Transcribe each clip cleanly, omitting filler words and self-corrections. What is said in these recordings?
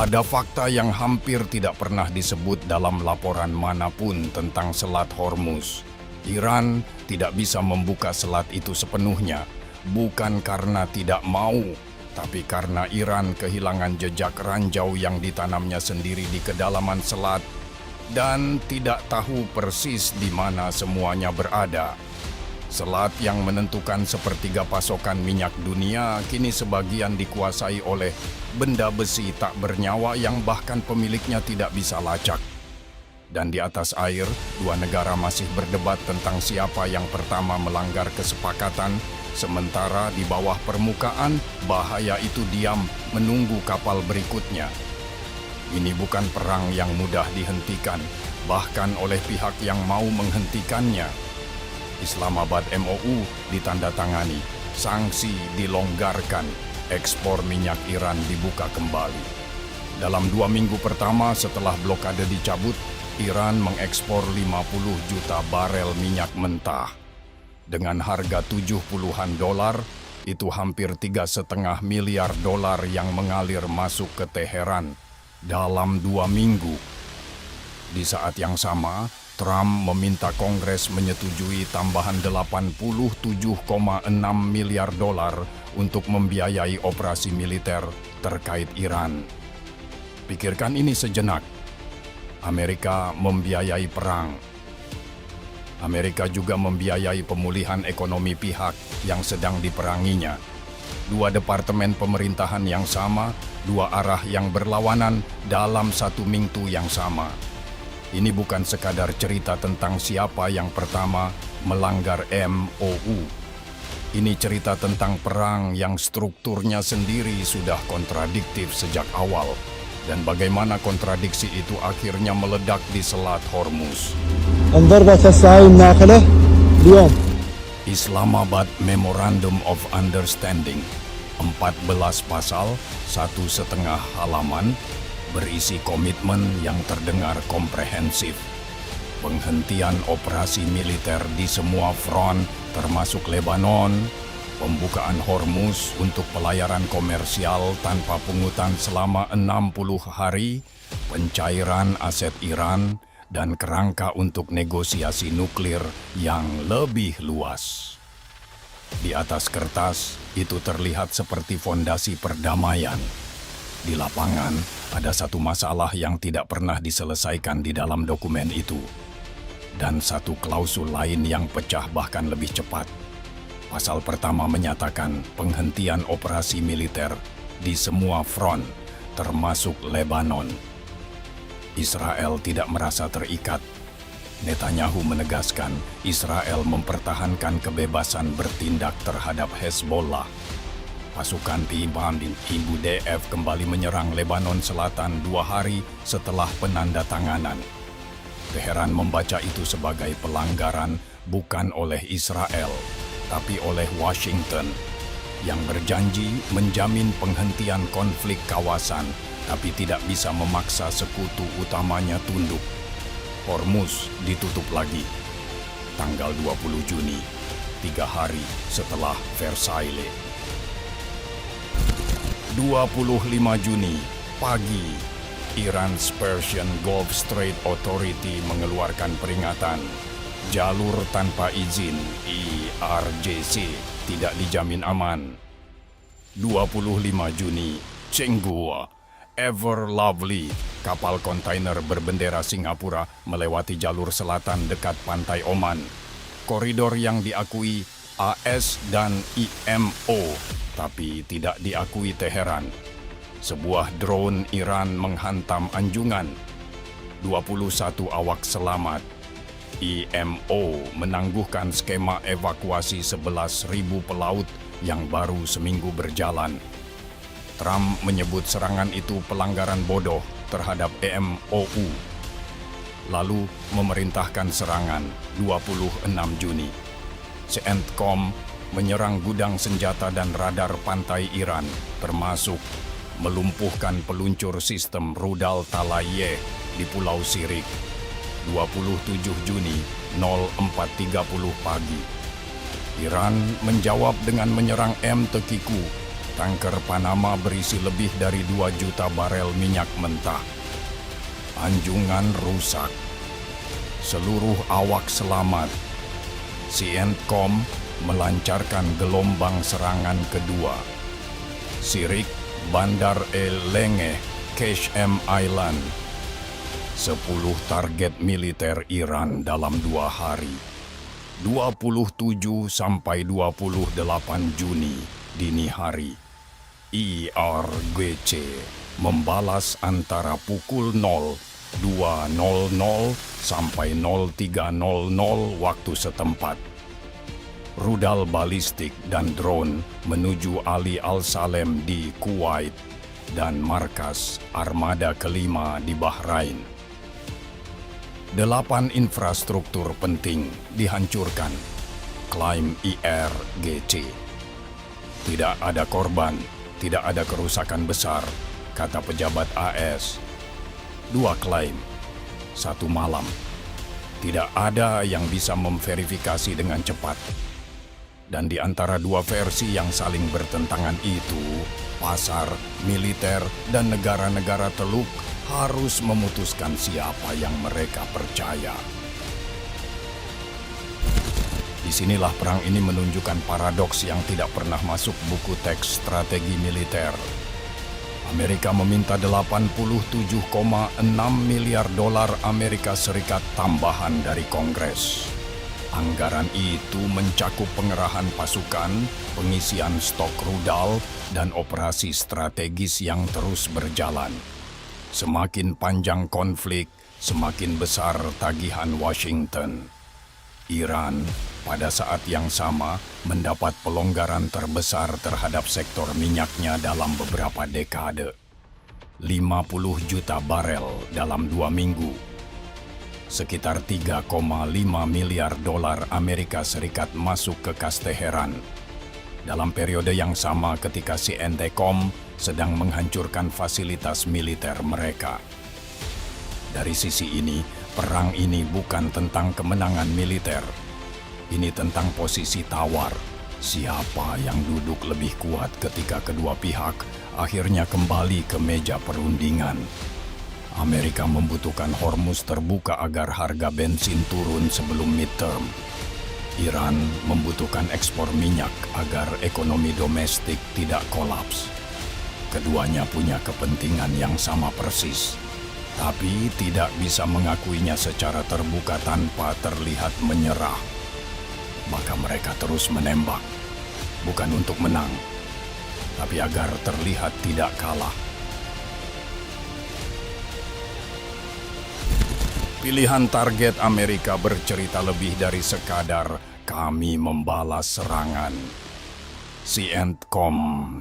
Ada fakta yang hampir tidak pernah disebut dalam laporan manapun tentang Selat Hormuz. Iran tidak bisa membuka selat itu sepenuhnya, bukan karena tidak mau, tapi karena Iran kehilangan jejak ranjau yang ditanamnya sendiri di kedalaman selat dan tidak tahu persis di mana semuanya berada. Selat yang menentukan sepertiga pasokan minyak dunia kini sebagian dikuasai oleh benda besi tak bernyawa yang bahkan pemiliknya tidak bisa lacak. Dan di atas air, dua negara masih berdebat tentang siapa yang pertama melanggar kesepakatan, sementara di bawah permukaan bahaya itu diam menunggu kapal berikutnya. Ini bukan perang yang mudah dihentikan, bahkan oleh pihak yang mau menghentikannya. Islamabad MOU ditandatangani, sanksi dilonggarkan, ekspor minyak Iran dibuka kembali. Dalam 2 minggu pertama setelah blokade dicabut, Iran mengekspor 50 juta barel minyak mentah. Dengan harga $70-an, itu hampir $3,5 miliar yang mengalir masuk ke Teheran dalam 2 minggu. Di saat yang sama, Trump meminta Kongres menyetujui tambahan $87,6 miliar untuk membiayai operasi militer terkait Iran. Pikirkan ini sejenak. Amerika membiayai perang. Amerika juga membiayai pemulihan ekonomi pihak yang sedang diperanginya. 2 departemen pemerintahan yang sama, 2 arah yang berlawanan dalam 1 minggu yang sama. Ini bukan sekadar cerita tentang siapa yang pertama melanggar MOU. Ini cerita tentang perang yang strukturnya sendiri sudah kontradiktif sejak awal, dan bagaimana kontradiksi itu akhirnya meledak di Selat Hormuz. Islamabad Memorandum of Understanding, 14 pasal, 1,5 halaman, berisi komitmen yang terdengar komprehensif. Penghentian operasi militer di semua front, termasuk Lebanon, pembukaan Hormuz untuk pelayaran komersial tanpa pungutan selama 60 hari, pencairan aset Iran, dan kerangka untuk negosiasi nuklir yang lebih luas. Di atas kertas, itu terlihat seperti fondasi perdamaian. Di lapangan, ada satu masalah yang tidak pernah diselesaikan di dalam dokumen itu. Dan satu klausul lain yang pecah bahkan lebih cepat. Pasal pertama menyatakan penghentian operasi militer di semua front, termasuk Lebanon. Israel tidak merasa terikat. Netanyahu menegaskan Israel mempertahankan kebebasan bertindak terhadap Hezbollah. Pasukan Pimpinan Ibu DF kembali menyerang Lebanon Selatan 2 hari setelah penandatanganan. Teheran membaca itu sebagai pelanggaran bukan oleh Israel, tapi oleh Washington, yang berjanji menjamin penghentian konflik kawasan, tapi tidak bisa memaksa sekutu utamanya tunduk. Hormuz ditutup lagi, tanggal 20 Juni, 3 hari setelah Versailles. 25 Juni, pagi, Iran's Persian Gulf Strait Authority mengeluarkan peringatan. Jalur tanpa izin IRGC tidak dijamin aman. 25 Juni, Chenggu, Ever Lovely, kapal kontainer berbendera Singapura melewati jalur selatan dekat pantai Oman. Koridor yang diakui AS dan IMO, tapi tidak diakui Teheran. Sebuah drone Iran menghantam anjungan. 21 awak selamat. IMO menangguhkan skema evakuasi 11.000 pelaut yang baru seminggu berjalan. Trump menyebut serangan itu pelanggaran bodoh terhadap MOU. Lalu memerintahkan serangan 26 Juni. CENTCOM menyerang gudang senjata dan radar pantai Iran, termasuk melumpuhkan peluncur sistem rudal Talayeh di Pulau Sirik. 27 Juni 04.30 pagi. Iran menjawab dengan menyerang MTQ Tanker Panama berisi lebih dari 2 juta barel minyak mentah. Anjungan rusak. Seluruh awak selamat. CENTCOM melancarkan gelombang serangan kedua. Sirik, Bandar El Lengeh, Kesh M Island. 10 target militer Iran dalam 2 hari. 27 sampai 28 Juni dini hari. IRGC membalas antara pukul 02.00 sampai 03.00 waktu setempat. Rudal balistik dan drone menuju Ali Al-Salem di Kuwait dan markas armada kelima di Bahrain. 8 infrastruktur penting dihancurkan, klaim IRGC. Tidak ada korban, tidak ada kerusakan besar, kata pejabat AS. 2 klaim, 1 malam. Tidak ada yang bisa memverifikasi dengan cepat. Dan di antara 2 versi yang saling bertentangan itu, pasar, militer, dan negara-negara Teluk harus memutuskan siapa yang mereka percaya. Disinilah perang ini menunjukkan paradoks yang tidak pernah masuk buku teks strategi militer. Amerika meminta 87,6 miliar dolar Amerika Serikat tambahan dari Kongres. Anggaran itu mencakup pengerahan pasukan, pengisian stok rudal, dan operasi strategis yang terus berjalan. Semakin panjang konflik, semakin besar tagihan Washington. Iran pada saat yang sama mendapat pelonggaran terbesar terhadap sektor minyaknya dalam beberapa dekade. 50 juta barel dalam 2 minggu. Sekitar 3,5 miliar dolar Amerika Serikat masuk ke kas Teheran. Dalam periode yang sama ketika CENTCOM sedang menghancurkan fasilitas militer mereka. Dari sisi ini, perang ini bukan tentang kemenangan militer. Ini tentang posisi tawar. Siapa yang duduk lebih kuat ketika kedua pihak akhirnya kembali ke meja perundingan. Amerika membutuhkan Hormuz terbuka agar harga bensin turun sebelum midterm. Iran membutuhkan ekspor minyak agar ekonomi domestik tidak kolaps. Keduanya punya kepentingan yang sama persis, tapi tidak bisa mengakuinya secara terbuka tanpa terlihat menyerah. Maka mereka terus menembak, bukan untuk menang, tapi agar terlihat tidak kalah. Pilihan target Amerika bercerita lebih dari sekadar kami membalas serangan. CENTCOM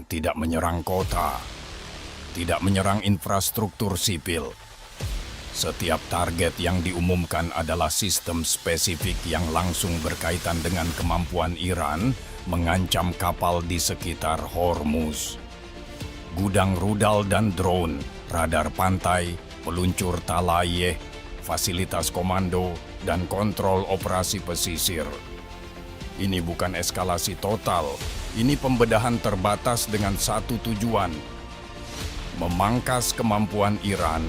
tidak menyerang kota, tidak menyerang infrastruktur sipil. Setiap target yang diumumkan adalah sistem spesifik yang langsung berkaitan dengan kemampuan Iran mengancam kapal di sekitar Hormuz. Gudang rudal dan drone, radar pantai, peluncur talayeh, fasilitas komando, dan kontrol operasi pesisir. Ini bukan eskalasi total, ini pembedahan terbatas dengan satu tujuan: memangkas kemampuan Iran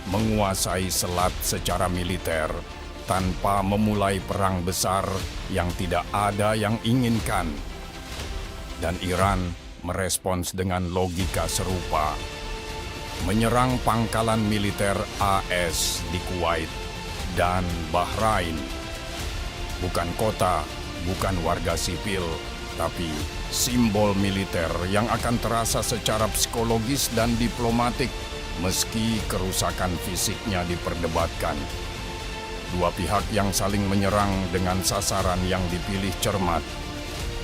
menguasai selat secara militer tanpa memulai perang besar yang tidak ada yang inginkan. Dan Iran merespons dengan logika serupa. Menyerang pangkalan militer AS di Kuwait dan Bahrain. Bukan kota, bukan warga sipil, tapi simbol militer yang akan terasa secara psikologis dan diplomatik meski kerusakan fisiknya diperdebatkan. 2 pihak yang saling menyerang dengan sasaran yang dipilih cermat.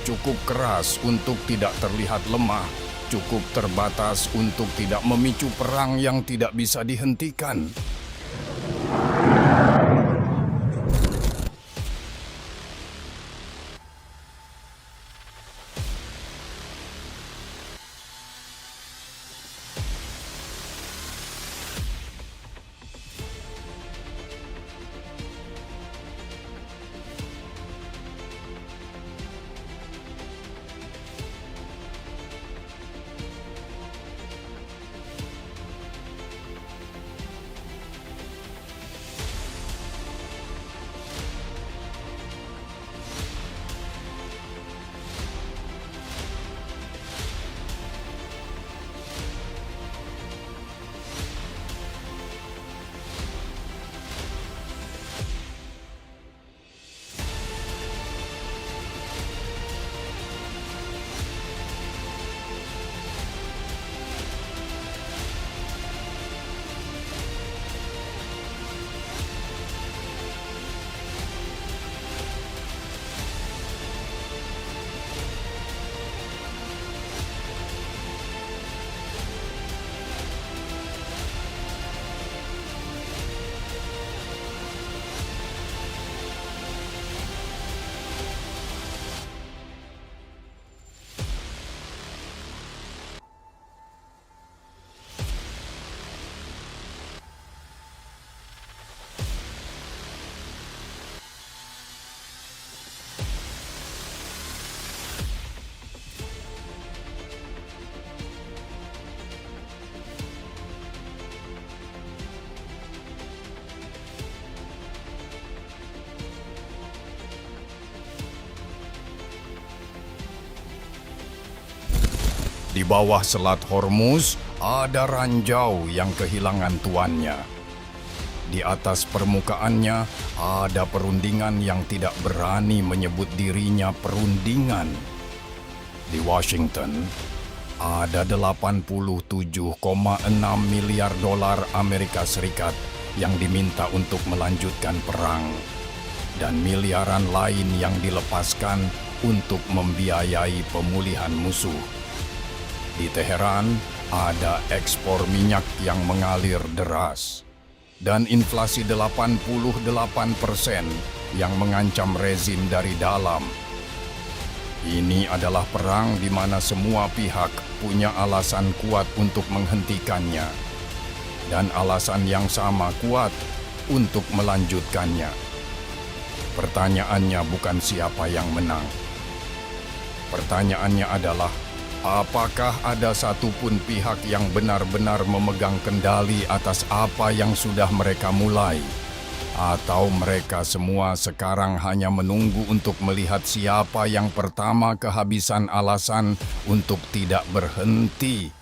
Cukup keras untuk tidak terlihat lemah, cukup terbatas untuk tidak memicu perang yang tidak bisa dihentikan. Di bawah Selat Hormuz ada ranjau yang kehilangan tuannya. Di atas permukaannya ada perundingan yang tidak berani menyebut dirinya perundingan. Di Washington ada 87,6 miliar dolar Amerika Serikat yang diminta untuk melanjutkan perang, dan miliaran lain yang dilepaskan untuk membiayai pemulihan musuh. Di Teheran ada ekspor minyak yang mengalir deras, dan inflasi 88% yang mengancam rezim dari dalam. Ini adalah perang di mana semua pihak punya alasan kuat untuk menghentikannya, dan alasan yang sama kuat untuk melanjutkannya. Pertanyaannya bukan siapa yang menang. Pertanyaannya adalah, apakah ada satupun pihak yang benar-benar memegang kendali atas apa yang sudah mereka mulai? Atau mereka semua sekarang hanya menunggu untuk melihat siapa yang pertama kehabisan alasan untuk tidak berhenti